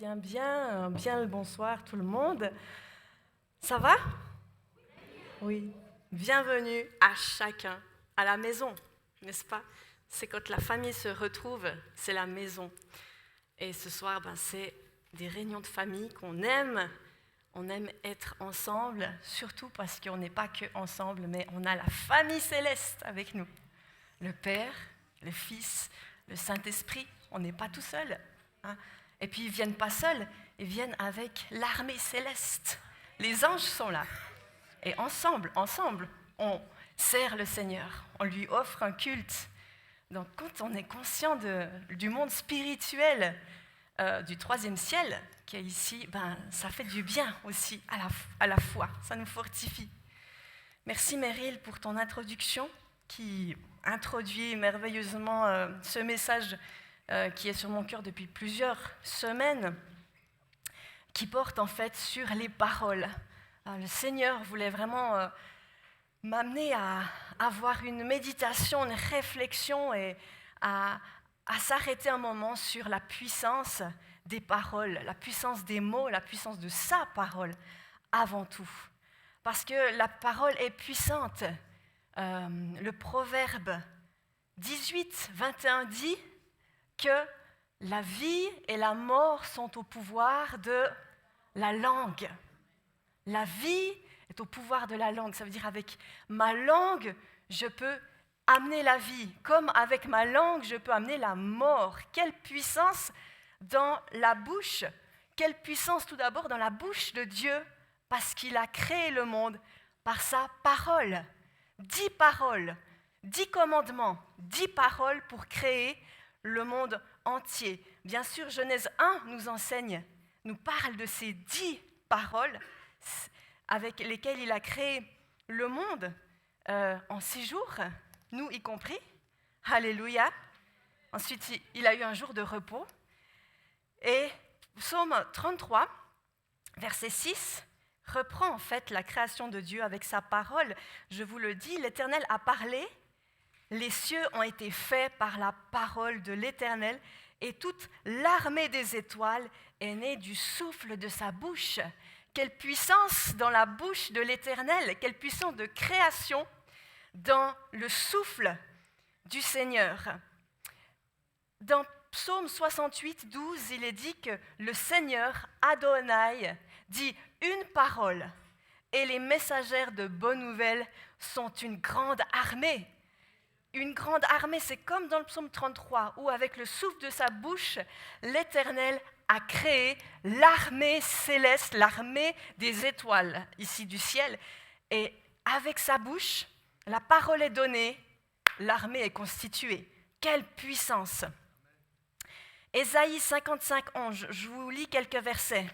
bien le bonsoir tout le monde. Ça va? Oui. Bienvenue à chacun, à la maison, n'est-ce pas? C'est quand la famille se retrouve, c'est la maison. Et ce soir, c'est des réunions de famille qu'on aime. On aime être ensemble, surtout parce qu'on n'est pas que ensemble, mais on a la famille céleste avec nous. Le Père, le Fils, le Saint-Esprit, on n'est pas tout seul. Et puis ils ne viennent pas seuls, ils viennent avec l'armée céleste. Les anges sont là. Et ensemble, on sert le Seigneur, on lui offre un culte. Donc quand on est conscient du monde spirituel, du troisième ciel qui est ici, ça fait du bien aussi à la fois, ça nous fortifie. Merci Meryl pour ton introduction qui introduit merveilleusement ce message qui est sur mon cœur depuis plusieurs semaines, qui porte en fait sur les paroles. Le Seigneur voulait vraiment m'amener à avoir une méditation, une réflexion et à s'arrêter un moment sur la puissance des paroles, la puissance des mots, la puissance de sa parole avant tout. Parce que la parole est puissante. Le proverbe 18, 21 dit que la vie et la mort sont au pouvoir de la langue. La vie est au pouvoir de la langue. Ça veut dire avec ma langue, je peux amener la vie. Comme avec ma langue, je peux amener la mort. Quelle puissance dans la bouche. Quelle puissance tout d'abord dans la bouche de Dieu, parce qu'il a créé le monde par sa parole. 10 paroles, 10 commandements, 10 paroles pour créer le monde entier. Bien sûr, Genèse 1 nous parle de ces 10 paroles avec lesquelles il a créé le monde en 6 jours, nous y compris. Alléluia. Ensuite, il a eu un jour de repos. Et Psaume 33, verset 6, reprend en fait la création de Dieu avec sa parole. Je vous le dis, l'Éternel a parlé, les cieux ont été faits par la parole de l'Éternel, et toute l'armée des étoiles est née du souffle de sa bouche. Quelle puissance dans la bouche de l'Éternel, quelle puissance de création dans le souffle du Seigneur. Dans Psaume 68, 12, il est dit que le Seigneur, Adonai, dit une parole, et les messagères de bonnes nouvelles sont une grande armée. Une grande armée, c'est comme dans le psaume 33, où avec le souffle de sa bouche, l'Éternel a créé l'armée céleste, l'armée des étoiles, ici du ciel. Et avec sa bouche, la parole est donnée, l'armée est constituée. Quelle puissance! Ésaïe 55, 11, je vous lis quelques versets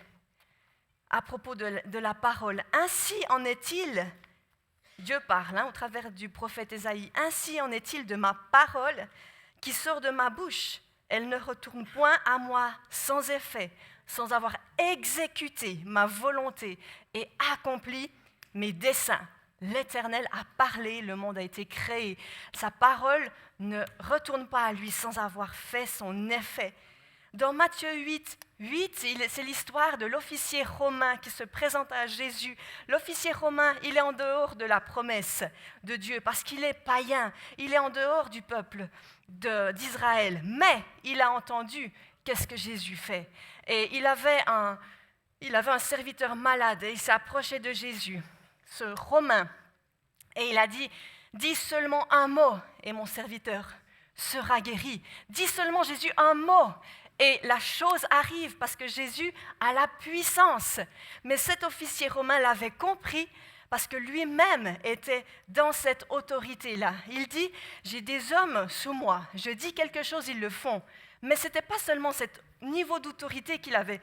à propos de la parole. Ainsi en est-il, Dieu parle au travers du prophète Ésaïe, ainsi en est-il de ma parole qui sort de ma bouche. Elle ne retourne point à moi sans effet, sans avoir exécuté ma volonté et accompli mes desseins. L'Éternel a parlé, le monde a été créé. Sa parole ne retourne pas à lui sans avoir fait son effet. Dans Matthieu 8, c'est l'histoire de l'officier romain qui se présente à Jésus. L'officier romain, il est en dehors de la promesse de Dieu parce qu'il est païen. Il est en dehors du peuple d'Israël. Mais il a entendu qu'est-ce que Jésus fait. Et il avait un serviteur malade et il s'est approché de Jésus, ce Romain. Et il a dit, dis seulement un mot et mon serviteur sera guéri. Dis seulement Jésus un mot. Et la chose arrive parce que Jésus a la puissance. Mais cet officier romain l'avait compris parce que lui-même était dans cette autorité-là. Il dit, j'ai des hommes sous moi, je dis quelque chose, ils le font. Mais ce n'était pas seulement ce niveau d'autorité qu'il avait,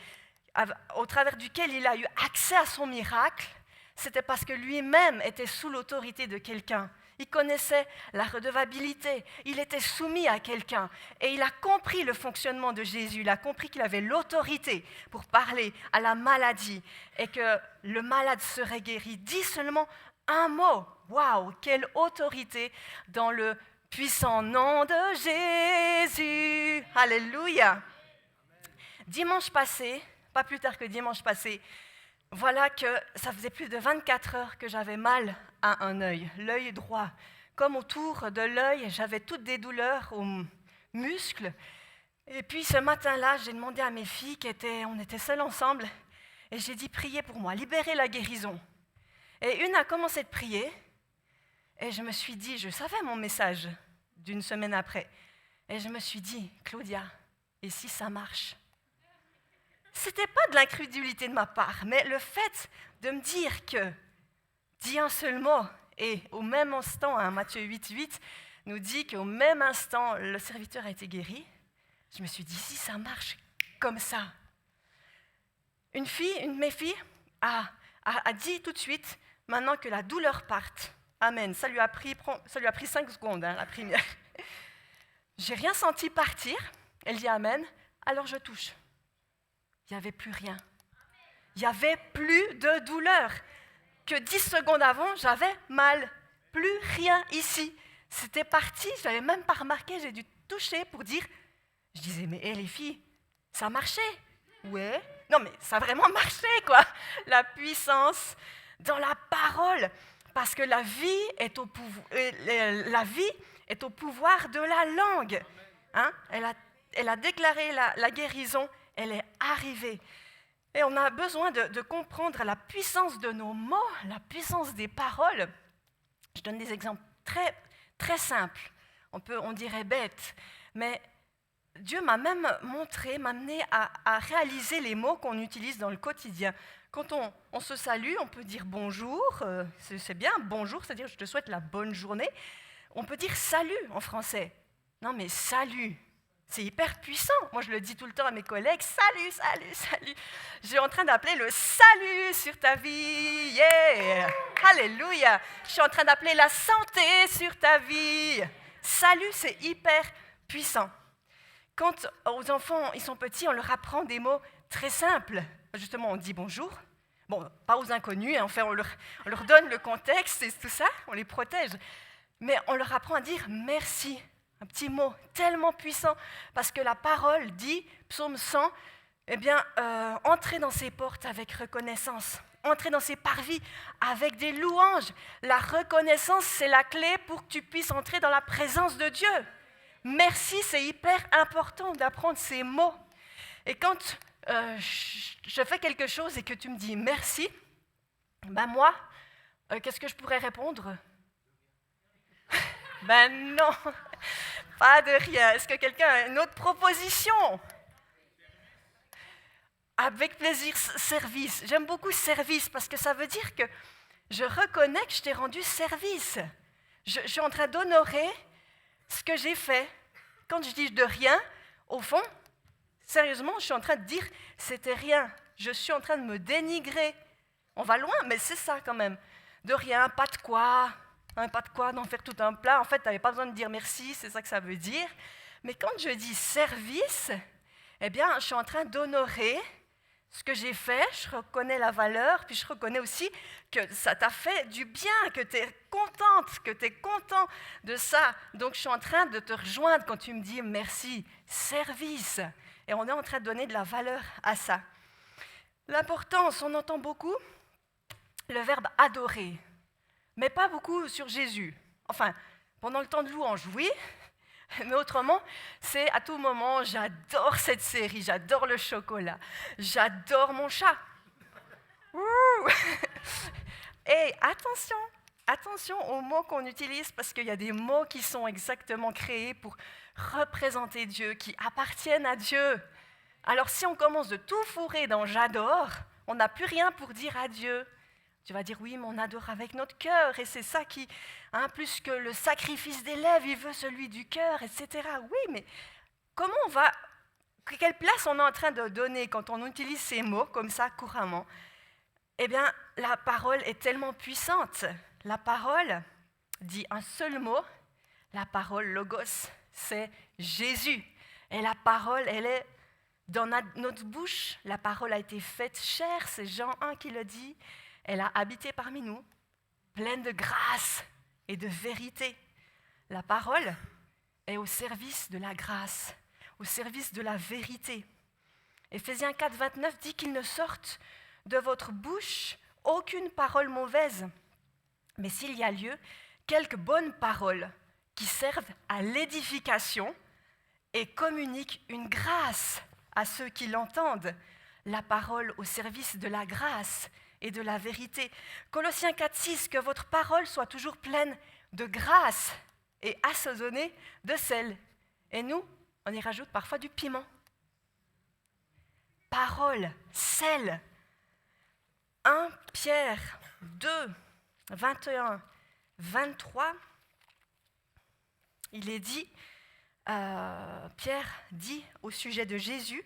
au travers duquel il a eu accès à son miracle, c'était parce que lui-même était sous l'autorité de quelqu'un. Il connaissait la redevabilité, il était soumis à quelqu'un et il a compris le fonctionnement de Jésus, il a compris qu'il avait l'autorité pour parler à la maladie et que le malade serait guéri. Dis seulement un mot. Waouh, quelle autorité dans le puissant nom de Jésus. Alléluia. Dimanche passé, pas plus tard que dimanche passé, voilà que ça faisait plus de 24 heures que j'avais mal à un œil, l'œil droit. Comme autour de l'œil, j'avais toutes des douleurs aux muscles. Et puis ce matin-là, j'ai demandé à mes filles, on était seules ensemble, et j'ai dit, priez pour moi, libérez la guérison. Et une a commencé de prier, et je me suis dit, je savais mon message d'une semaine après, et je me suis dit, Claudia, et si ça marche? C'était pas de l'incrédulité de ma part, mais le fait de me dire que, dis un seul mot, et au même instant, hein, Matthieu 8,8 nous dit qu'au même instant, le serviteur a été guéri. Je me suis dit, si ça marche comme ça. Une de mes filles, a dit tout de suite, maintenant que la douleur parte. Amen. Ça lui a pris 5 secondes, hein, la première. J'ai rien senti partir. Elle dit Amen. Alors je touche. Il n'y avait plus rien. Il n'y avait plus de douleur. Que 10 secondes avant, j'avais mal. Plus rien ici. C'était parti. Je n'avais même pas remarqué. J'ai dû toucher pour dire. Je disais, mais les filles, ça marchait. Ouais. Non, mais ça a vraiment marché, quoi. La puissance dans la parole. Parce que la vie est au pouvoir de la langue. Hein? Elle a déclaré la guérison. Elle est arrivée. Et on a besoin de comprendre la puissance de nos mots, la puissance des paroles. Je donne des exemples très, très simples. On dirait bêtes, mais Dieu m'a même m'a amené à réaliser les mots qu'on utilise dans le quotidien. Quand on se salue, on peut dire bonjour, c'est bien, bonjour, c'est-à-dire je te souhaite la bonne journée. On peut dire salut en français. Non mais salut, c'est hyper puissant. Moi je le dis tout le temps à mes collègues, salut, salut, salut. Je suis en train d'appeler le salut sur ta vie, yeah, alléluia. Je suis en train d'appeler la santé sur ta vie. Salut, c'est hyper puissant. Quand aux enfants, ils sont petits, on leur apprend des mots très simples. Justement, on dit bonjour. Bon, pas aux inconnus, hein. Enfin, on leur donne le contexte et tout ça, on les protège. Mais on leur apprend à dire merci. Un petit mot tellement puissant, parce que la parole dit, psaume 100, eh bien, entrez dans ses portes avec reconnaissance. Entrez dans ses parvis avec des louanges. La reconnaissance, c'est la clé pour que tu puisses entrer dans la présence de Dieu. Merci, c'est hyper important d'apprendre ces mots. Et quand je fais quelque chose et que tu me dis merci, ben moi, qu'est-ce que je pourrais répondre? Ben non, pas de rien. Est-ce que quelqu'un a une autre proposition? Avec plaisir, service. J'aime beaucoup service parce que ça veut dire que je reconnais que je t'ai rendu service. Je suis en train d'honorer ce que j'ai fait. Quand je dis de rien, au fond, sérieusement, je suis en train de dire c'était rien. Je suis en train de me dénigrer. On va loin, mais c'est ça quand même. De rien, pas de quoi. Pas de quoi d'en faire tout un plat. En fait, tu n'avais pas besoin de dire merci, c'est ça que ça veut dire. Mais quand je dis service, eh bien, je suis en train d'honorer ce que j'ai fait, je reconnais la valeur, puis je reconnais aussi que ça t'a fait du bien, que tu es contente, que tu es content de ça. Donc, je suis en train de te rejoindre quand tu me dis merci, service. Et on est en train de donner de la valeur à ça. L'importance, on entend beaucoup le verbe adorer. Mais pas beaucoup sur Jésus. Enfin, pendant le temps de louange, oui, mais autrement, c'est à tout moment, j'adore cette série, j'adore le chocolat, j'adore mon chat. Et attention aux mots qu'on utilise, parce qu'il y a des mots qui sont exactement créés pour représenter Dieu, qui appartiennent à Dieu. Alors si on commence de tout fourrer dans j'adore, on n'a plus rien pour dire à Dieu. Tu vas dire, oui, mais on adore avec notre cœur, et c'est ça qui, plus que le sacrifice des lèvres, il veut celui du cœur, etc. Oui, mais quelle place on est en train de donner quand on utilise ces mots comme ça couramment? Eh bien, la parole est tellement puissante. La parole dit un seul mot, la parole logos, c'est Jésus. Et la parole, elle est dans notre bouche, la parole a été faite chair, c'est Jean 1 qui le dit. Elle a habité parmi nous, pleine de grâce et de vérité. La parole est au service de la grâce, au service de la vérité. Éphésiens 4, 29 dit qu'il ne sorte de votre bouche aucune parole mauvaise, mais s'il y a lieu, quelques bonnes paroles qui servent à l'édification et communiquent une grâce à ceux qui l'entendent, la parole au service de la grâce et de la vérité. Colossiens 4, 6, que votre parole soit toujours pleine de grâce et assaisonnée de sel. Et nous, on y rajoute parfois du piment. Parole, sel. 1 Pierre 2, 21, 23, il est dit, Pierre dit au sujet de Jésus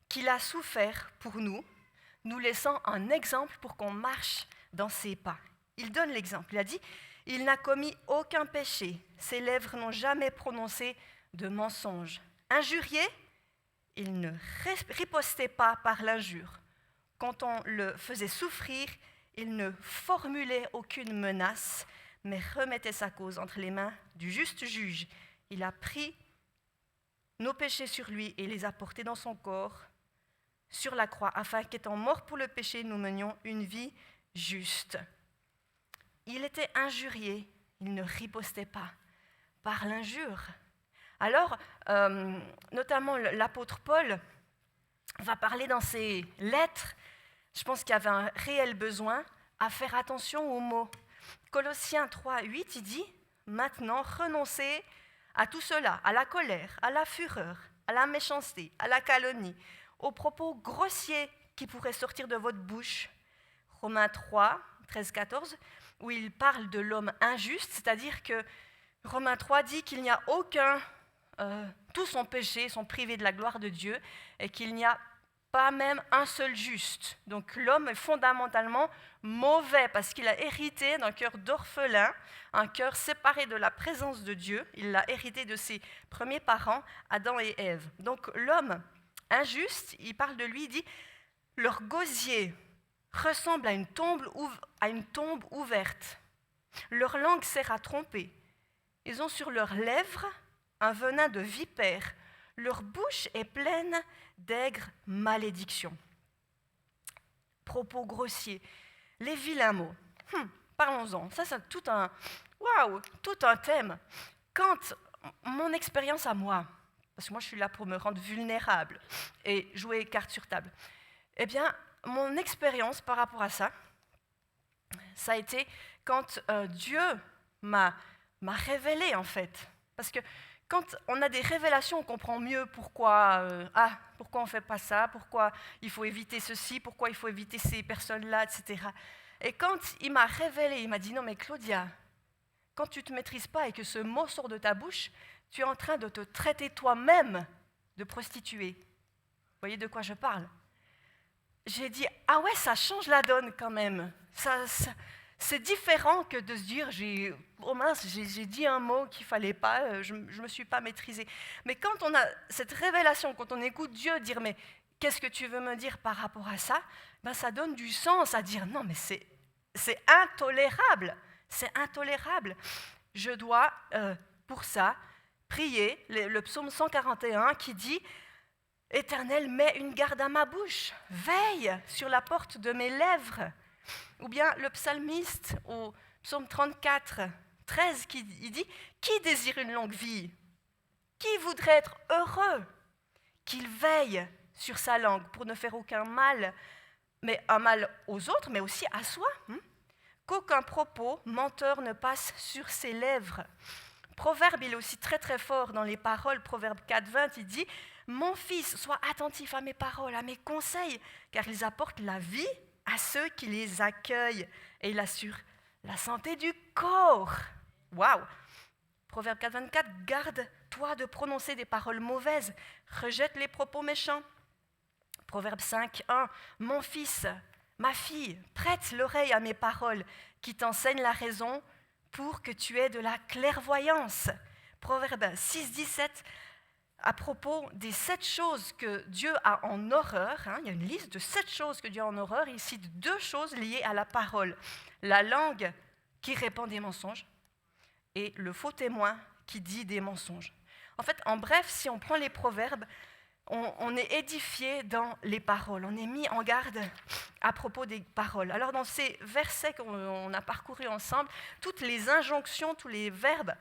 qu'il a souffert pour nous, nous laissant un exemple pour qu'on marche dans ses pas. Il donne l'exemple, il a dit, il n'a commis aucun péché, ses lèvres n'ont jamais prononcé de mensonge. Injurié, il ne ripostait pas par l'injure. Quand on le faisait souffrir, il ne formulait aucune menace, mais remettait sa cause entre les mains du juste juge. Il a pris nos péchés sur lui et les a portés dans son corps, sur la croix, afin qu'étant mort pour le péché, nous menions une vie juste. Il était injurié, il ne ripostait pas par l'injure. Alors, notamment l'apôtre Paul va parler dans ses lettres, je pense qu'il y avait un réel besoin à faire attention aux mots. Colossiens 3, 8, il dit « Maintenant, renoncez à tout cela, à la colère, à la fureur, à la méchanceté, à la calomnie, aux propos grossiers qui pourraient sortir de votre bouche. » Romains 3, 13, 14, où il parle de l'homme injuste, c'est-à-dire que Romains 3 dit qu'il n'y a aucun... tous sont péchés, sont privés de la gloire de Dieu, et qu'il n'y a pas même un seul juste. Donc l'homme est fondamentalement mauvais parce qu'il a hérité d'un cœur d'orphelin, un cœur séparé de la présence de Dieu. Il l'a hérité de ses premiers parents, Adam et Ève. Donc l'homme injuste, il parle de lui, il dit « Leur gosier ressemble à une tombe ouverte. Leur langue sert à tromper. Ils ont sur leurs lèvres un venin de vipère. Leur bouche est pleine d'aigres malédictions. » Propos grossiers, les vilains mots. Parlons-en. Ça, c'est tout un thème. Quand mon expérience à moi, parce que moi je suis là pour me rendre vulnérable et jouer carte sur table, eh bien, mon expérience par rapport à ça, ça a été quand Dieu m'a révélé en fait. Parce que quand on a des révélations, on comprend mieux pourquoi on ne fait pas ça, pourquoi il faut éviter ceci, pourquoi il faut éviter ces personnes-là, etc. Et quand il m'a révélé, il m'a dit « Non mais Claudia, quand tu ne te maîtrises pas et que ce mot sort de ta bouche, tu es en train de te traiter toi-même de prostituée. » Vous voyez de quoi je parle? J'ai dit « Ah ouais, ça change la donne quand même. C'est différent que de se dire oh mince, j'ai dit un mot qu'il ne fallait pas, je ne me suis pas maîtrisée. » Mais quand on a cette révélation, quand on écoute Dieu dire « Mais qu'est-ce que tu veux me dire par rapport à ça ?» Ben, ça donne du sens à dire « Non, mais c'est intolérable. C'est intolérable. » Je dois, pour ça, prier le psaume 141 qui dit « Éternel, mets une garde à ma bouche, veille sur la porte de mes lèvres. » Ou bien le psalmiste au psaume 34, 13, il dit « Qui désire une longue vie? Qui voudrait être heureux? Qu'il veille sur sa langue pour ne faire aucun mal, mais un mal aux autres, mais aussi à soi. Qu'aucun propos menteur ne passe sur ses lèvres. » Proverbe, il est aussi très très fort dans les paroles. Proverbe 4, 20, il dit « Mon fils, sois attentif à mes paroles, à mes conseils, car ils apportent la vie à ceux qui les accueillent et il assure la santé du corps. » Waouh! Proverbe 4, 24, « Garde-toi de prononcer des paroles mauvaises, rejette les propos méchants. » Proverbe 5, 1, « Mon fils, ma fille, prête l'oreille à mes paroles, qui t'enseignent la raison pour que tu aies de la clairvoyance. » Proverbe 6, 17, à propos des 7 choses que Dieu a en horreur, il y a une liste de 7 choses que Dieu a en horreur, il cite 2 choses liées à la parole. La langue qui répand des mensonges et le faux témoin qui dit des mensonges. En fait, en bref, si on prend les proverbes, on est édifié dans les paroles. On est mis en garde à propos des paroles. Alors dans ces versets qu'on a parcourus ensemble, toutes les injonctions, tous les verbes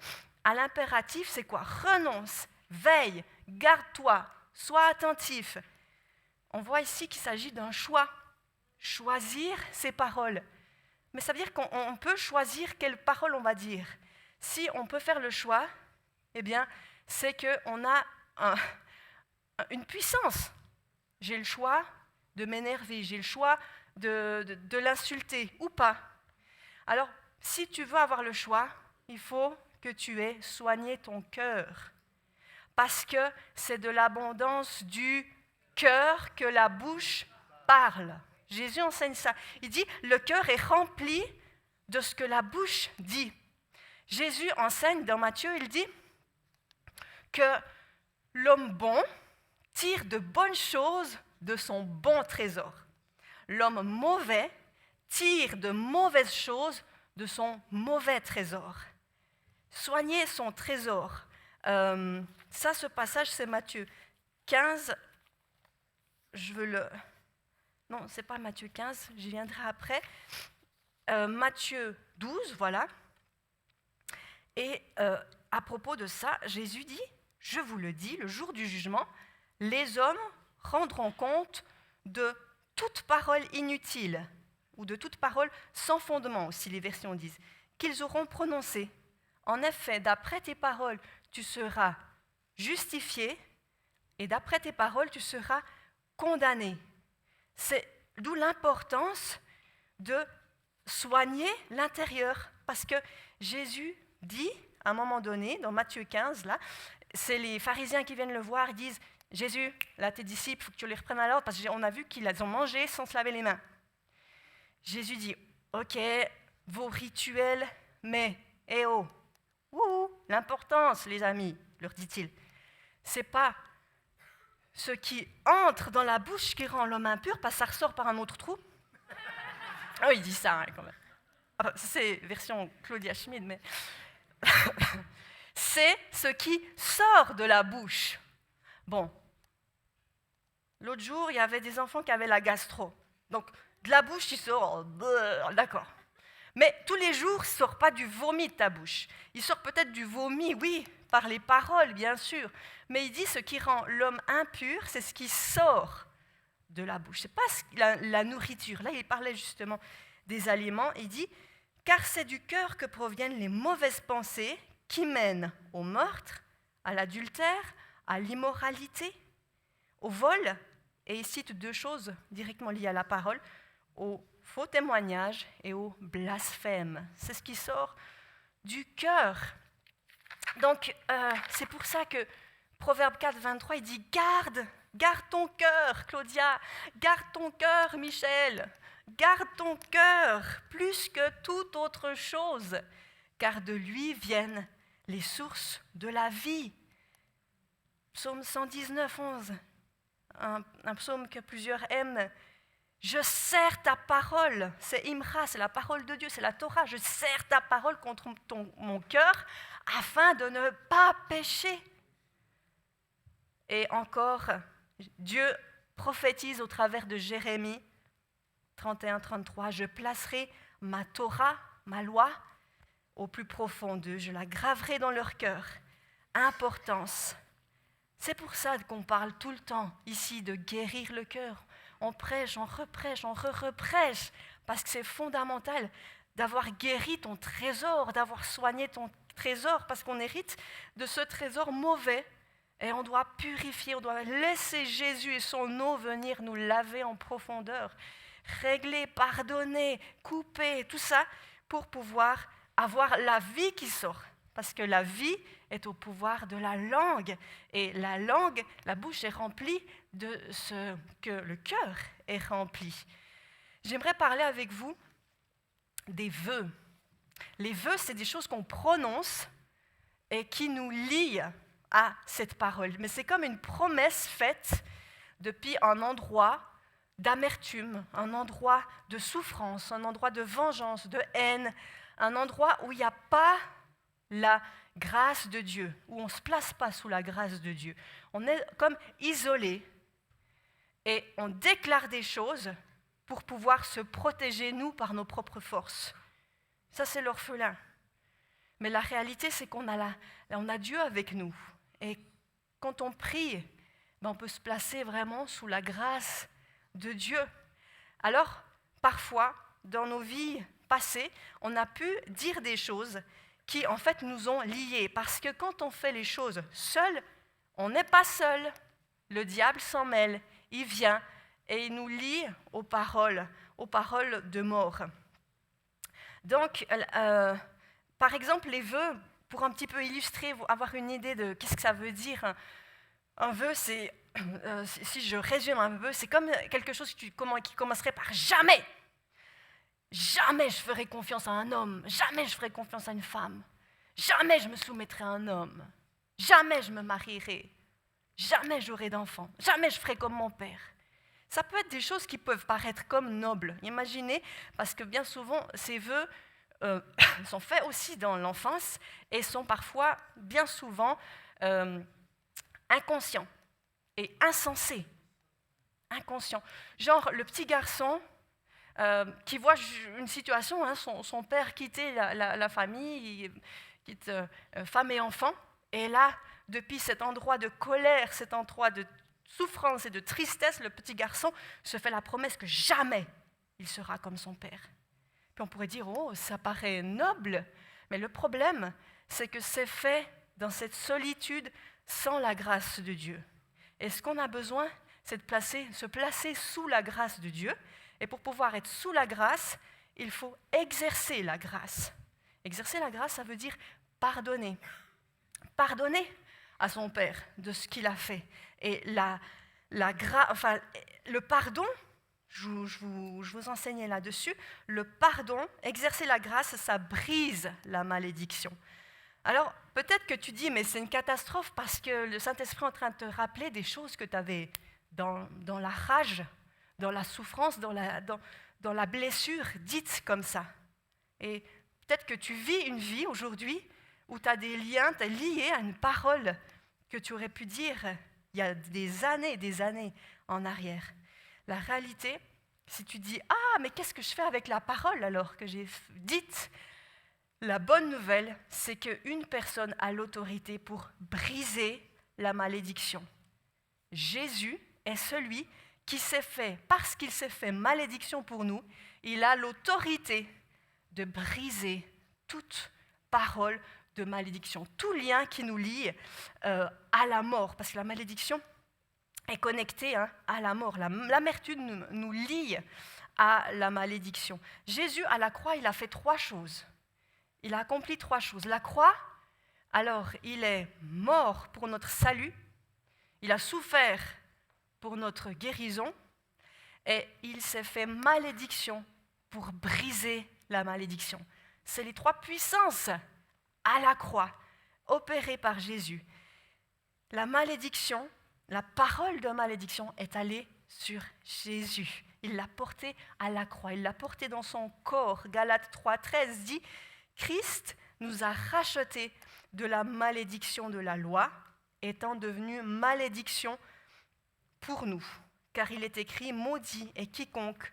à l'impératif, c'est quoi? Renonce, veille, garde-toi, sois attentif. On voit ici qu'il s'agit d'un choix. Choisir ses paroles. Mais ça veut dire qu'on peut choisir quelles paroles on va dire. Si on peut faire le choix, eh bien, c'est qu'on a une puissance. J'ai le choix de m'énerver, j'ai le choix de l'insulter ou pas. Alors, si tu veux avoir le choix, il faut que tu aies soigné ton cœur. Parce que c'est de l'abondance du cœur que la bouche parle. Jésus enseigne ça. Il dit, le cœur est rempli de ce que la bouche dit. Jésus enseigne dans Matthieu, il dit que l'homme bon tire de bonnes choses de son bon trésor. L'homme mauvais tire de mauvaises choses de son mauvais trésor. Soigner son trésor. Ça, ce passage, c'est Matthieu 15. Non, ce n'est pas Matthieu 15, j'y viendrai après. Matthieu 12, voilà. Et à propos de ça, Jésus dit, je vous le dis, le jour du jugement, les hommes rendront compte de toute parole inutile, ou de toute parole sans fondement, aussi les versions disent, qu'ils auront prononcée. En effet, d'après tes paroles, tu seras justifié, et d'après tes paroles, tu seras condamné. C'est d'où l'importance de soigner l'intérieur, parce que Jésus dit, à un moment donné, dans Matthieu 15, là, c'est les pharisiens qui viennent le voir, ils disent, Jésus, là tes disciples, il faut que tu les reprennes à l'ordre, parce qu'on a vu qu'ils ont mangé sans se laver les mains. Jésus dit, ok, vos rituels, mais, l'importance, les amis, leur dit-il, c'est pas ce qui entre dans la bouche qui rend l'homme impur, parce que ça ressort par un autre trou. Ah, il dit ça, quand même. Enfin, c'est version Claudia Schmid, mais c'est ce qui sort de la bouche. Bon, l'autre jour, il y avait des enfants qui avaient la gastro. Donc, de la bouche, il sort, d'accord. Mais tous les jours, il ne sort pas du vomi de ta bouche. Il sort peut-être du vomi, oui, par les paroles, bien sûr. Mais il dit ce qui rend l'homme impur, c'est ce qui sort de la bouche. Ce n'est pas la nourriture. Là, il parlait justement des aliments. Il dit, car c'est du cœur que proviennent les mauvaises pensées qui mènent au meurtre, à l'adultère, à l'immoralité, au vol, et il cite deux choses directement liées à la parole, au faux témoignage et au blasphème. C'est ce qui sort du cœur. Donc, c'est pour ça que Proverbe 4, 23, il dit « Garde ton cœur, Claudia, garde ton cœur, Michel, garde ton cœur plus que toute autre chose, car de lui viennent les sources de la vie. » Psaume 119, 11, un psaume que plusieurs aiment. Je serre ta parole, c'est Imra, c'est la parole de Dieu, c'est la Torah. Je serre ta parole contre mon cœur afin de ne pas pécher. Et encore, Dieu prophétise au travers de Jérémie 31, 33. Je placerai ma Torah, ma loi, au plus profond d'eux. Je la graverai dans leur cœur. Importance. C'est pour ça qu'on parle tout le temps ici de guérir le cœur. On prêche, on reprêche, on reprêche, parce que c'est fondamental d'avoir guéri ton trésor, d'avoir soigné ton trésor, parce qu'on hérite de ce trésor mauvais, et on doit purifier, on doit laisser Jésus et son eau venir nous laver en profondeur, régler, pardonner, couper, tout ça, pour pouvoir avoir la vie qui sort. Parce que la vie est au pouvoir de la langue. Et la langue, la bouche est remplie de ce que le cœur est rempli. J'aimerais parler avec vous des vœux. Les vœux, c'est des choses qu'on prononce et qui nous lient à cette parole. Mais c'est comme une promesse faite depuis un endroit d'amertume, un endroit de souffrance, un endroit de vengeance, de haine, un endroit où il n'y a pas la grâce de Dieu, où on ne se place pas sous la grâce de Dieu. On est comme isolé et on déclare des choses pour pouvoir se protéger, nous, par nos propres forces. Ça, c'est l'orphelin. Mais la réalité, c'est qu'on a Dieu avec nous. Et quand on prie, on peut se placer vraiment sous la grâce de Dieu. Alors, parfois, dans nos vies passées, on a pu dire des choses qui, en fait, nous ont liés. Parce que quand on fait les choses seul, on n'est pas seul. Le diable s'en mêle. Il vient et il nous lie aux paroles de mort. Donc, par exemple, les vœux, pour un petit peu illustrer, avoir une idée de qu'est-ce que ça veut dire. Un vœu, c'est, si je résume un vœu, c'est comme quelque chose qui commencerait par jamais. Jamais je ferai confiance à un homme. Jamais je ferai confiance à une femme. Jamais je me soumettrai à un homme. Jamais je me marierai. Jamais j'aurai d'enfants. Jamais je ferai comme mon père. Ça peut être des choses qui peuvent paraître comme nobles. Imaginez, parce que bien souvent, ces vœux sont faits aussi dans l'enfance et sont parfois, bien souvent, inconscients et insensés. Inconscients. Genre le petit garçon qui voit une situation, son père quitter la famille, il quitte femme et enfant, et là, depuis cet endroit de colère, cet endroit de souffrance et de tristesse, le petit garçon se fait la promesse que jamais il sera comme son père. Puis on pourrait dire, oh, ça paraît noble, mais le problème, c'est que c'est fait dans cette solitude sans la grâce de Dieu. Et ce qu'on a besoin, c'est de se placer sous la grâce de Dieu. Et pour pouvoir être sous la grâce, il faut exercer la grâce. Exercer la grâce, ça veut dire pardonner. Pardonner à son père de ce qu'il a fait. Et le pardon, je vous enseignais là-dessus, le pardon, exercer la grâce, ça brise la malédiction. Alors, peut-être que tu dis, mais c'est une catastrophe parce que le Saint-Esprit est en train de te rappeler des choses que tu avais dans la rage, dans la souffrance, dans la blessure, dite comme ça. Et peut-être que tu vis une vie aujourd'hui où tu as des liens, tu es lié à une parole que tu aurais pu dire il y a des années en arrière. La réalité, si tu dis « Ah, mais qu'est-ce que je fais avec la parole alors que j'ai dite ?» La bonne nouvelle, c'est qu'une personne a l'autorité pour briser la malédiction. Jésus est celui qui s'est fait, parce qu'il s'est fait malédiction pour nous, il a l'autorité de briser toute parole de malédiction, tout lien qui nous lie à la mort, parce que la malédiction est connectée à la mort. L'amertume nous lie à la malédiction. Jésus, à la croix, il a fait 3 choses. Il a accompli 3 choses. La croix, alors, il est mort pour notre salut, il a souffert pour notre guérison, et il s'est fait malédiction pour briser la malédiction. C'est les 3 puissances à la croix, opérées par Jésus. La malédiction, la parole de malédiction est allée sur Jésus. Il l'a portée à la croix, il l'a portée dans son corps. Galates 3,13 dit « Christ nous a rachetés de la malédiction de la loi, étant devenu malédiction pour nous. Car il est écrit « Maudit est quiconque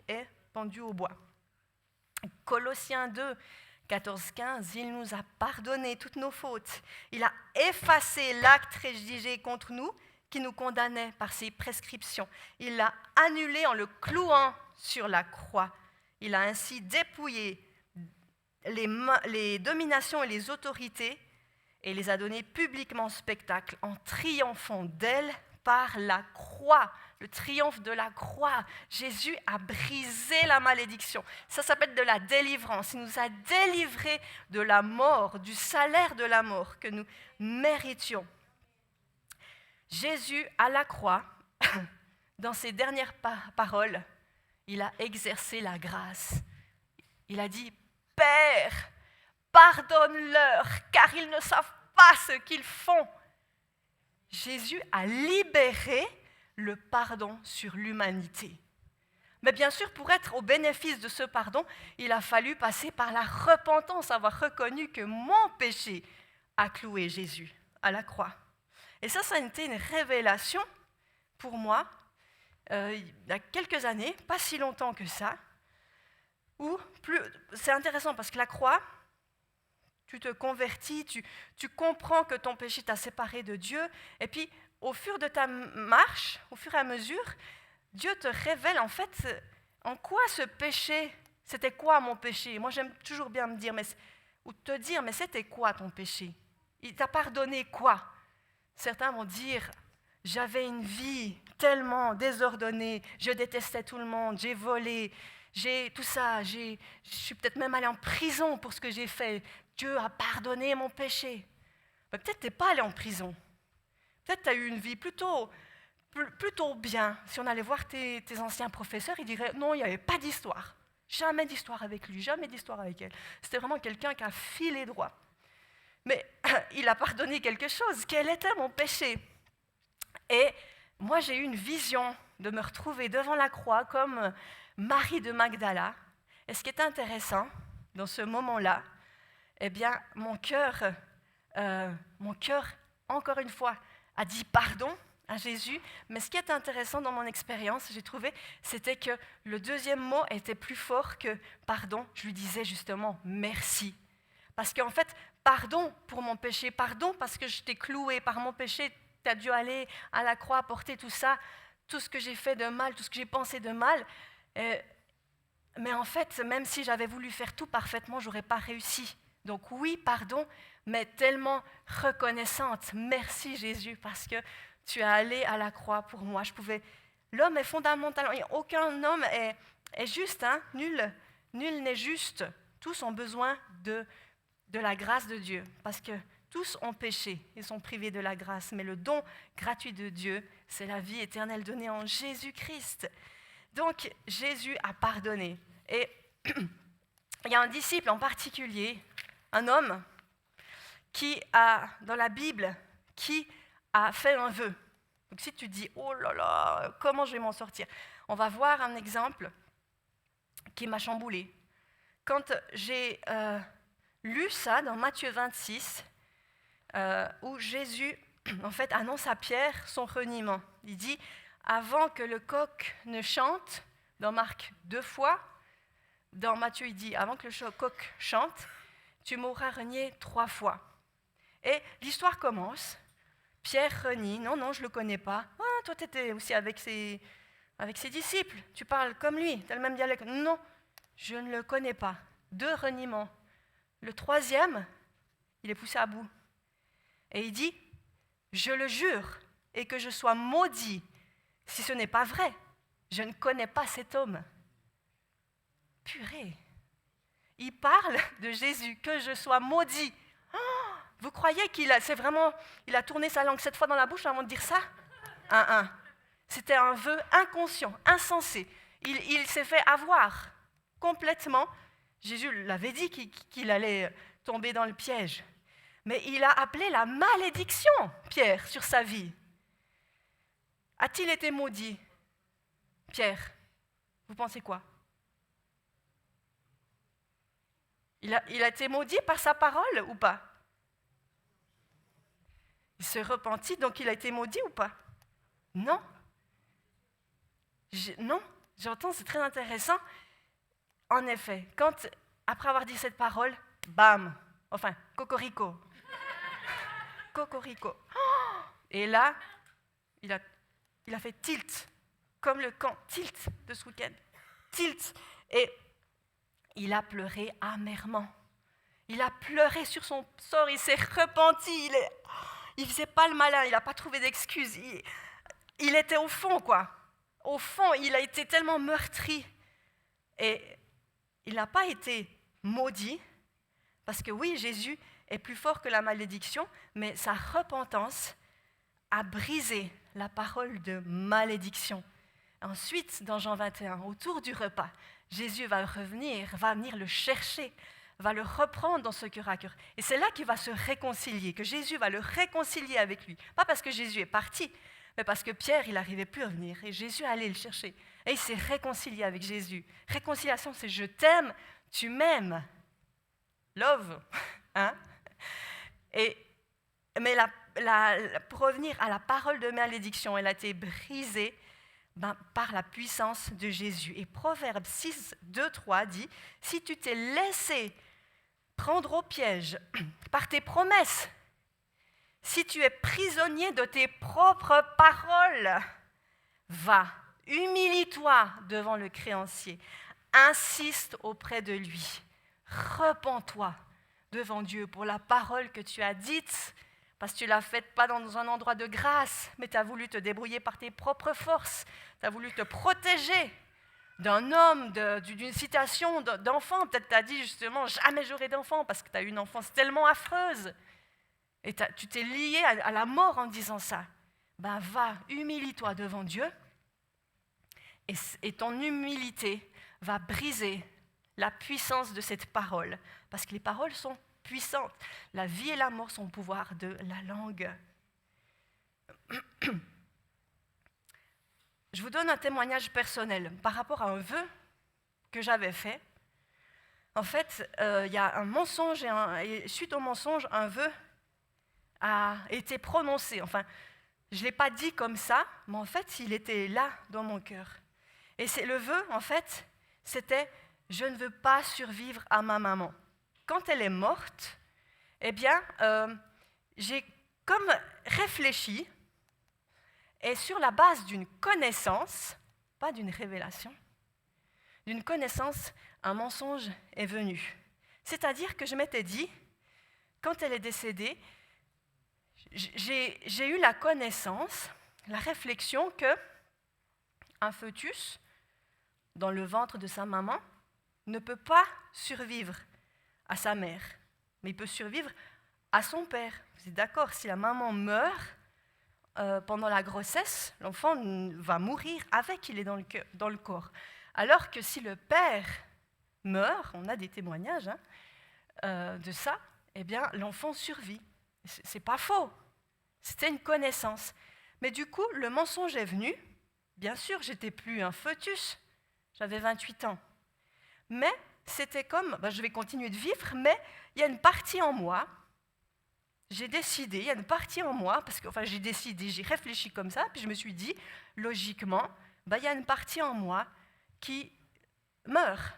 est pendu au bois. » Colossiens 2, 14, 15, il nous a pardonné toutes nos fautes. Il a effacé l'acte rédigé contre nous qui nous condamnait par ses prescriptions. Il l'a annulé en le clouant sur la croix. Il a ainsi dépouillé les dominations et les autorités et les a données publiquement en spectacle en triomphant d'elles par la croix. Le triomphe de la croix. Jésus a brisé la malédiction. Ça s'appelle de la délivrance. Il nous a délivrés de la mort, du salaire de la mort que nous méritions. Jésus, à la croix, dans ses dernières paroles, il a exercé la grâce. Il a dit « Père, pardonne-leur, car ils ne savent pas ce qu'ils font. » Jésus a libéré le pardon sur l'humanité. Mais bien sûr, pour être au bénéfice de ce pardon, il a fallu passer par la repentance, avoir reconnu que mon péché a cloué Jésus à la croix. Et ça a été une révélation pour moi, il y a quelques années, pas si longtemps que ça, c'est intéressant parce que la croix, tu te convertis, tu comprends que ton péché t'a séparé de Dieu, et puis au fur de ta marche, au fur et à mesure, Dieu te révèle en fait en quoi ce péché, c'était quoi mon péché. Moi j'aime toujours bien me dire, ou te dire, mais c'était quoi ton péché? Il t'a pardonné quoi? Certains vont dire, j'avais une vie tellement désordonnée, je détestais tout le monde, j'ai volé, j'ai tout ça, je suis peut-être même allé en prison pour ce que j'ai fait. Dieu a pardonné mon péché. Mais peut-être tu n'es pas allé en prison. Peut-être tu as eu une vie plutôt bien. Si on allait voir tes anciens professeurs, ils diraient, non, il n'y avait pas d'histoire. Jamais d'histoire avec lui, jamais d'histoire avec elle. C'était vraiment quelqu'un qui a filé droit. Mais il a pardonné quelque chose. Quel était mon péché? Et moi, j'ai eu une vision de me retrouver devant la croix comme Marie de Magdala. Et ce qui est intéressant dans ce moment-là, eh bien, mon cœur, encore une fois, a dit pardon à Jésus. Mais ce qui est intéressant dans mon expérience, j'ai trouvé, c'était que le deuxième mot était plus fort que pardon. Je lui disais justement merci. Parce qu'en fait, pardon pour mon péché, pardon parce que je t'ai cloué par mon péché, tu as dû aller à la croix, porter tout ça, tout ce que j'ai fait de mal, tout ce que j'ai pensé de mal. Mais en fait, même si j'avais voulu faire tout parfaitement, je n'aurais pas réussi. Donc oui, pardon, mais tellement reconnaissante. Merci Jésus, parce que tu es allé à la croix pour moi. L'homme est fondamentalement, aucun homme est juste, hein? Nul n'est juste. Tous ont besoin de la grâce de Dieu, parce que tous ont péché et sont privés de la grâce, mais le don gratuit de Dieu, c'est la vie éternelle donnée en Jésus-Christ. Donc, Jésus a pardonné. Et il y a un disciple en particulier, un homme, dans la Bible, qui a fait un vœu. Donc, si tu dis, oh là là, comment je vais m'en sortir? On va voir un exemple qui m'a chamboulé. Quand j'ai lu ça dans Matthieu 26, où Jésus en fait annonce à Pierre son reniement. Il dit, avant que le coq ne chante, dans Marc 2 fois, dans Matthieu il dit, avant que le coq chante, tu m'auras renié 3 fois. Et l'histoire commence, Pierre renie, non, je ne le connais pas. Ah, toi tu étais aussi avec ses disciples, tu parles comme lui, tu as le même dialecte. Non, je ne le connais pas. 2 reniements. Le 3e, il est poussé à bout. Et il dit, je le jure, et que je sois maudit, si ce n'est pas vrai, je ne connais pas cet homme. Purée. Il parle de Jésus, que je sois maudit. Oh, vous croyez il a tourné sa langue 7 fois dans la bouche avant de dire ça? C'était un vœu inconscient, insensé. Il s'est fait avoir complètement. Jésus l'avait dit qu'il allait tomber dans le piège. Mais il a appelé la malédiction, Pierre, sur sa vie. A-t-il été maudit, Pierre? Vous pensez quoi? Il a été maudit par sa parole ou pas? Il se repentit, donc il a été maudit ou pas? Non. Non, j'entends, c'est très intéressant. En effet, après avoir dit cette parole, bam, enfin, cocorico. Cocorico. Oh, et là, il a fait tilt, comme le camp tilt de ce week-end. Tilt. Et il a pleuré amèrement. Il a pleuré sur son sort, il s'est repenti. Il ne faisait pas le malin, il n'a pas trouvé d'excuses. Il était au fond, quoi. Au fond, il a été tellement meurtri. Et il n'a pas été maudit, parce que oui, Jésus est plus fort que la malédiction, mais sa repentance a brisé la parole de malédiction. Ensuite, dans Jean 21, autour du repas, Jésus va venir le chercher, va le reprendre dans ce cœur à cœur. Et c'est là qu'il va se réconcilier, que Jésus va le réconcilier avec lui. Pas parce que Jésus est parti, Mais parce que Pierre, il n'arrivait plus à venir. Et Jésus allait le chercher. Et il s'est réconcilié avec Jésus. Réconciliation, c'est je t'aime, tu m'aimes. Love. Hein? Mais pour revenir à la parole de malédiction, elle a été brisée par la puissance de Jésus. Et Proverbe 6, 2, 3 dit, « Si tu t'es laissé prendre au piège par tes promesses, si tu es prisonnier de tes propres paroles, va, humilie-toi devant le créancier, insiste auprès de lui, repens-toi devant Dieu pour la parole que tu as dite, parce que tu ne l'as faite pas dans un endroit de grâce, mais tu as voulu te débrouiller par tes propres forces, tu as voulu te protéger d'un homme, d'une citation d'enfant. Peut-être tu as dit justement, jamais j'aurai d'enfant, parce que tu as eu une enfance tellement affreuse. Et tu t'es lié à la mort en disant ça. Ben va, humilie-toi devant Dieu, et ton humilité va briser la puissance de cette parole, parce que les paroles sont puissantes. La vie et la mort sont au pouvoir de la langue. Je vous donne un témoignage personnel par rapport à un vœu que j'avais fait. En fait, il y a un mensonge, et suite au mensonge, un vœu a été prononcé. Enfin, je ne l'ai pas dit comme ça, mais en fait, il était là dans mon cœur. Et le vœu, en fait, c'était « Je ne veux pas survivre à ma maman ». Quand elle est morte, eh bien, j'ai comme réfléchi, et sur la base d'une connaissance, pas d'une révélation, d'une connaissance, un mensonge est venu. C'est-à-dire que je m'étais dit, quand elle est décédée, j'ai eu la connaissance, la réflexion que un fœtus dans le ventre de sa maman ne peut pas survivre à sa mère, mais il peut survivre à son père. Vous êtes d'accord? Si la maman meurt pendant la grossesse, l'enfant va mourir avec, il est dans le corps. Alors que si le père meurt, on a des témoignages de ça, eh bien l'enfant survit. C'est pas faux. C'était une connaissance. Mais du coup, le mensonge est venu. Bien sûr, j'étais plus un fœtus. J'avais 28 ans. Mais c'était comme, je vais continuer de vivre, mais il y a une partie en moi. J'ai décidé, il y a une partie en moi, parce que, j'ai décidé, j'ai réfléchi comme ça, puis je me suis dit, logiquement, il y a une partie en moi qui meurt.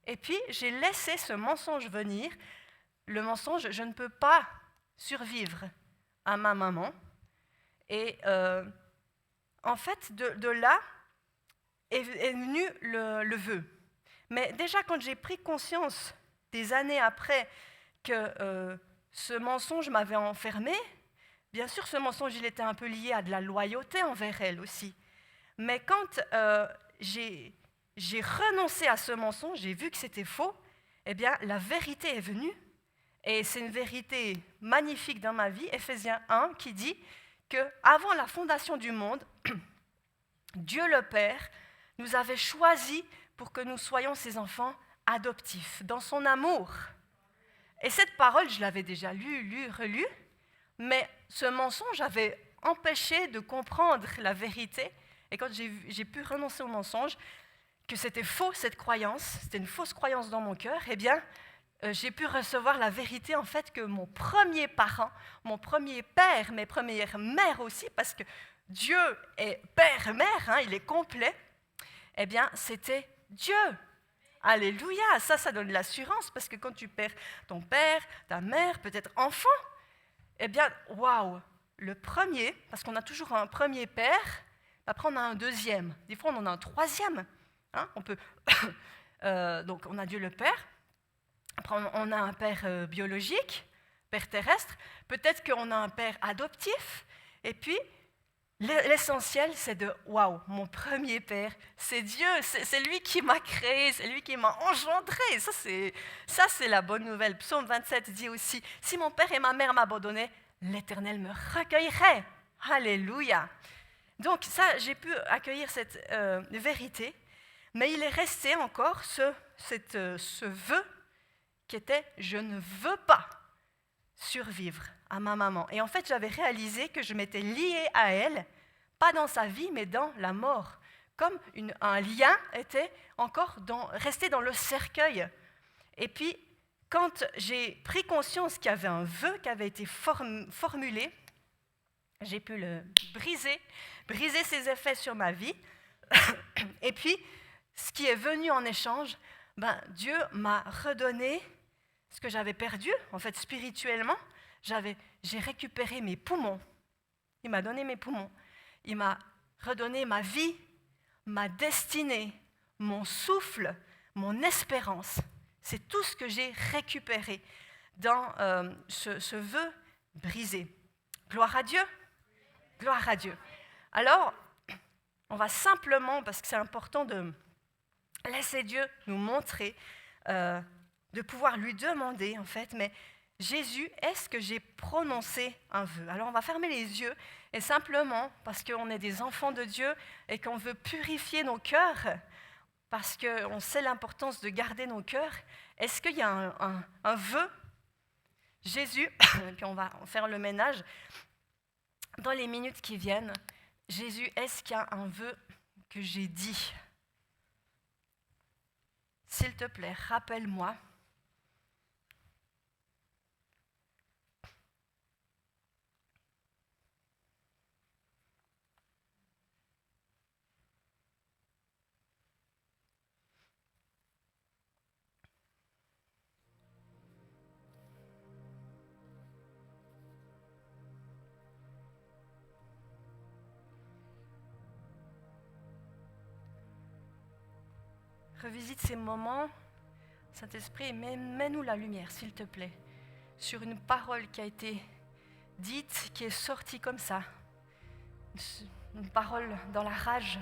Et puis, j'ai laissé ce mensonge venir. Le mensonge, je ne peux pas survivre à ma maman. Et en fait, de là est venu le vœu. Mais déjà, quand j'ai pris conscience, des années après, que ce mensonge m'avait enfermée, bien sûr, ce mensonge, il était un peu lié à de la loyauté envers elle aussi. Mais quand j'ai renoncé à ce mensonge, j'ai vu que c'était faux, eh bien, la vérité est venue. Et c'est une vérité magnifique dans ma vie, Éphésiens 1, qui dit qu'avant la fondation du monde, Dieu le Père nous avait choisis pour que nous soyons ses enfants adoptifs, dans son amour. Et cette parole, je l'avais déjà lue, relue, mais ce mensonge avait empêché de comprendre la vérité. Et quand j'ai pu renoncer au mensonge, que c'était faux cette croyance, c'était une fausse croyance dans mon cœur, eh bien, j'ai pu recevoir la vérité en fait que mon premier parent, mon premier père, mes premières mères aussi, parce que Dieu est père-mère, il est complet, eh bien, c'était Dieu. Alléluia, ça donne de l'assurance, parce que quand tu perds ton père, ta mère, peut-être enfant, eh bien, waouh, le premier, parce qu'on a toujours un premier père, après on a un deuxième, des fois on en a un troisième, on peut, donc on a Dieu le Père, après on a un père biologique, père terrestre, peut-être qu'on a un père adoptif, et puis l'essentiel, c'est de « Waouh, mon premier père, c'est Dieu, c'est lui qui m'a créé, c'est lui qui m'a engendré. » Ça, c'est la bonne nouvelle. Psaume 27 dit aussi « Si mon père et ma mère m'abandonnaient, l'Éternel me recueillerait. » Alléluia. Donc ça, j'ai pu accueillir cette vérité, mais il est resté encore ce vœu qui était « Je ne veux pas survivre à ma maman. » Et en fait, j'avais réalisé que je m'étais liée à elle pas dans sa vie, mais dans la mort. Comme un lien était encore resté dans le cercueil. Et puis, quand j'ai pris conscience qu'il y avait un vœu qui avait été formulé, j'ai pu le briser ses effets sur ma vie. Et puis, ce qui est venu en échange, Dieu m'a redonné ce que j'avais perdu, en fait, spirituellement. J'ai récupéré mes poumons. Il m'a donné mes poumons. Il m'a redonné ma vie, ma destinée, mon souffle, mon espérance. C'est tout ce que j'ai récupéré dans ce vœu brisé. Gloire à Dieu. Gloire à Dieu. Alors, on va simplement, parce que c'est important de laisser Dieu nous montrer, de pouvoir lui demander, en fait, mais Jésus, est-ce que j'ai prononcé un vœu? Alors, on va fermer les yeux et simplement, parce qu'on est des enfants de Dieu et qu'on veut purifier nos cœurs, parce qu'on sait l'importance de garder nos cœurs, est-ce qu'il y a un vœu? Jésus, et puis on va faire le ménage, dans les minutes qui viennent, Jésus, est-ce qu'il y a un vœu que j'ai dit? S'il te plaît, rappelle-moi. Revisite ces moments, Saint-Esprit, et mets-nous la lumière, s'il te plaît, sur une parole qui a été dite, qui est sortie comme ça. Une parole dans la rage,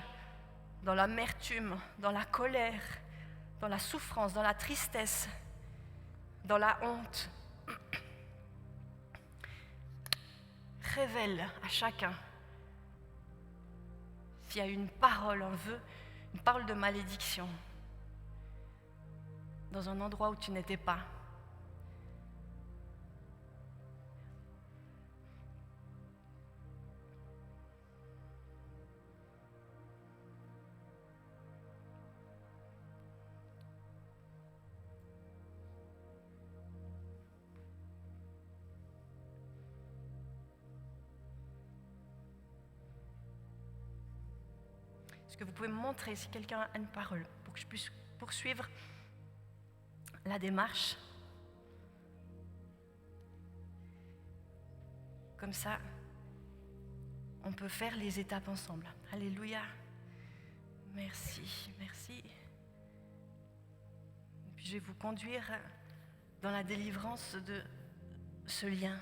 dans l'amertume, dans la colère, dans la souffrance, dans la tristesse, dans la honte. Révèle à chacun s'il y a une parole, un vœu, une parole de malédiction dans un endroit où tu n'étais pas. Est-ce que vous pouvez me montrer si quelqu'un a une parole pour que je puisse poursuivre la démarche? Comme ça, on peut faire les étapes ensemble. Alléluia. Merci, merci. Et puis je vais vous conduire dans la délivrance de ce lien.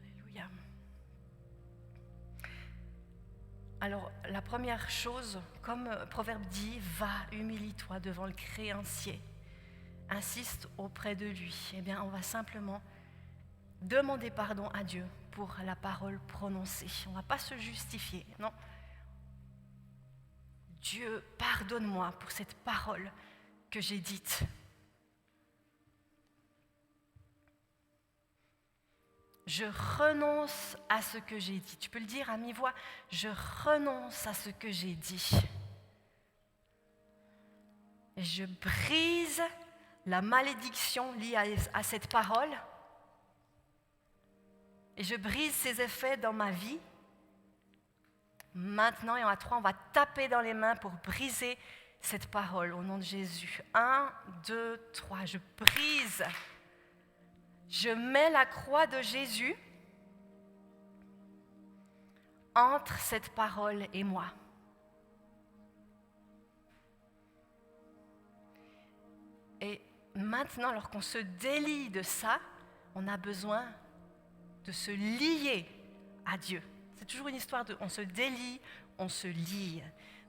Alléluia. Alors, la première chose, comme Proverbe dit, va, humilie-toi devant le créancier. Insiste auprès de lui. Eh bien, on va simplement demander pardon à Dieu pour la parole prononcée. On ne va pas se justifier, non. Dieu, pardonne-moi pour cette parole que j'ai dite. Je renonce à ce que j'ai dit. Tu peux le dire à mi-voix. Je renonce à ce que j'ai dit. Et je brise la malédiction liée à cette parole. Et je brise ses effets dans ma vie. Maintenant, et en à 3, on va taper dans les mains pour briser cette parole au nom de Jésus. 1, 2, 3. Je brise. Je mets la croix de Jésus entre cette parole et moi. Et maintenant, lorsqu'on se délie de ça, on a besoin de se lier à Dieu. C'est toujours une histoire de on se délie, on se lie.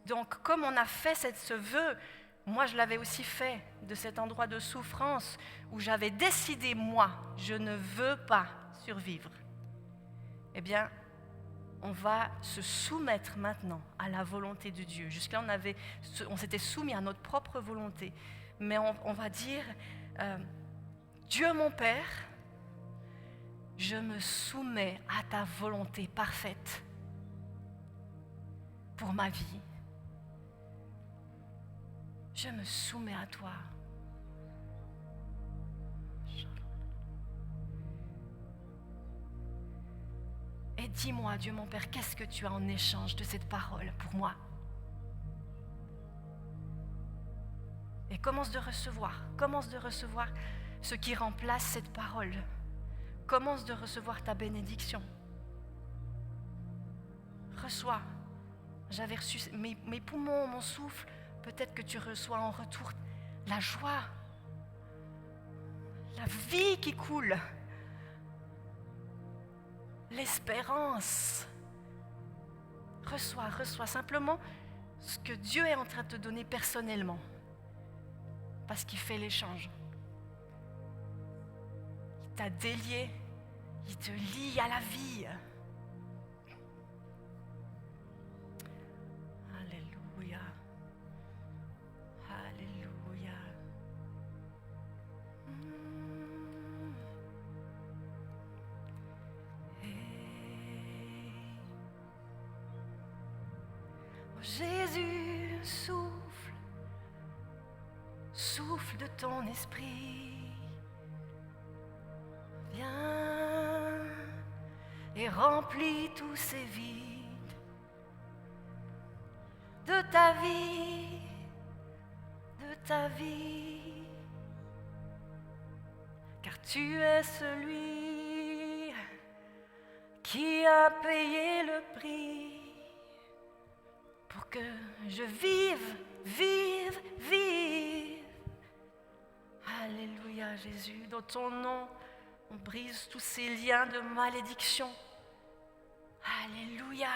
Donc, comme on a fait ce vœu, moi je l'avais aussi fait de cet endroit de souffrance où j'avais décidé, moi, je ne veux pas survivre. Eh bien, on va se soumettre maintenant à la volonté de Dieu. Jusque-là, on s'était soumis à notre propre volonté. Mais on va dire, Dieu mon Père, je me soumets à ta volonté parfaite pour ma vie. Je me soumets à toi. Et dis-moi, Dieu mon Père, qu'est-ce que tu as en échange de cette parole pour moi? Et commence de recevoir ce qui remplace cette parole. Commence de recevoir ta bénédiction. Reçois. J'avais reçu mes poumons, mon souffle. Peut-être que tu reçois en retour la joie, la vie qui coule, l'espérance. Reçois simplement ce que Dieu est en train de te donner personnellement. Parce qu'il fait l'échange. Il t'a délié, il te lie à la vie. Alléluia. Alléluia. Oh, Jésus, souffle de ton esprit, viens et remplis tous ces vides de ta vie, car tu es celui qui a payé le prix pour que je vive. Alléluia Jésus, dans ton nom, on brise tous ces liens de malédiction. Alléluia.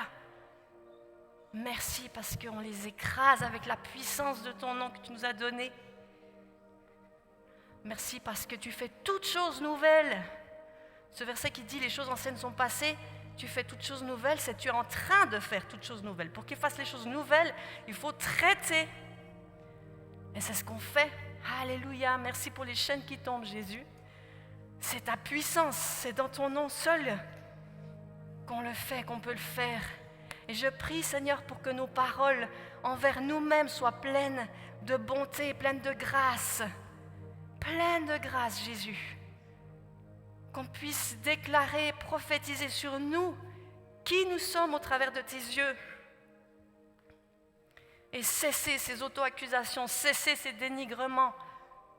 Merci parce qu'on les écrase avec la puissance de ton nom que tu nous as donné. Merci parce que tu fais toutes choses nouvelles. Ce verset qui dit les choses anciennes sont passées, tu fais toutes choses nouvelles, c'est tu es en train de faire toutes choses nouvelles. Pour qu'il fasse les choses nouvelles, il faut traiter. Et c'est ce qu'on fait. Alléluia, merci pour les chaînes qui tombent, Jésus. C'est ta puissance, c'est dans ton nom seul qu'on le fait, qu'on peut le faire. Et je prie, Seigneur, pour que nos paroles envers nous-mêmes soient pleines de bonté, pleines de grâce. Pleines de grâce, Jésus. Qu'on puisse déclarer, prophétiser sur nous qui nous sommes au travers de tes yeux. Et cesser ces auto-accusations, cesser ces dénigrements.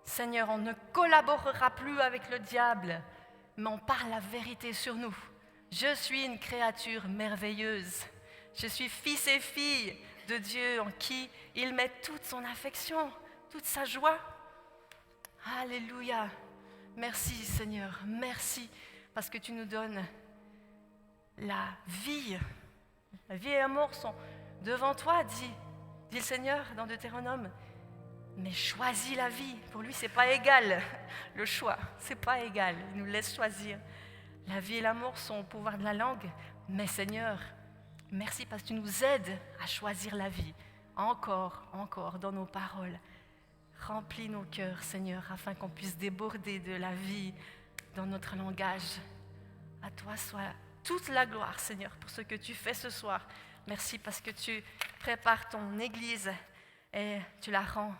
Seigneur, on ne collaborera plus avec le diable, mais on parle la vérité sur nous. Je suis une créature merveilleuse. Je suis fils et fille de Dieu en qui il met toute son affection, toute sa joie. Alléluia. Merci Seigneur, merci parce que tu nous donnes la vie. La vie et la mort sont devant toi, dit le Seigneur dans Deutéronome. Mais choisis la vie. Pour lui, c'est pas égal. Le choix, c'est pas égal. Il nous laisse choisir. La vie et la mort sont au pouvoir de la langue. Mais Seigneur, merci parce que tu nous aides à choisir la vie. Encore dans nos paroles. Remplis nos cœurs, Seigneur, afin qu'on puisse déborder de la vie dans notre langage. À toi soit toute la gloire, Seigneur, pour ce que tu fais ce soir. Merci parce que tu prépares ton Église et tu la rends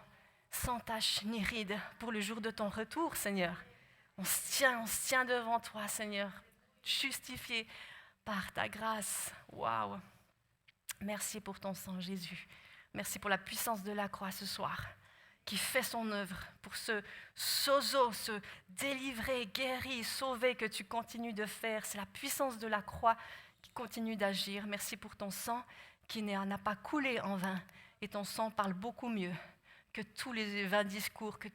sans tache ni ride pour le jour de ton retour, Seigneur. On se tient devant toi, Seigneur, justifié par ta grâce. Waouh! Merci pour ton sang, Jésus. Merci pour la puissance de la croix ce soir, qui fait son œuvre pour ce sozo, ce délivrer, guérir, sauver que tu continues de faire. C'est la puissance de la croix qui continue d'agir. Merci pour ton sang qui n'a pas coulé en vain. Et ton sang parle beaucoup mieux que tous les vains discours, que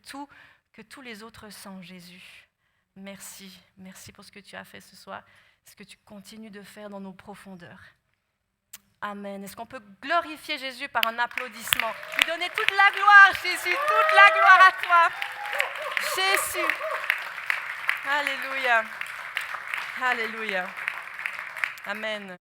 tous les autres sangs, Jésus. Merci pour ce que tu as fait ce soir, ce que tu continues de faire dans nos profondeurs. Amen. Est-ce qu'on peut glorifier Jésus par un applaudissement? Lui donner toute la gloire, Jésus, toute la gloire à toi. Jésus. Alléluia. Alléluia. Amen.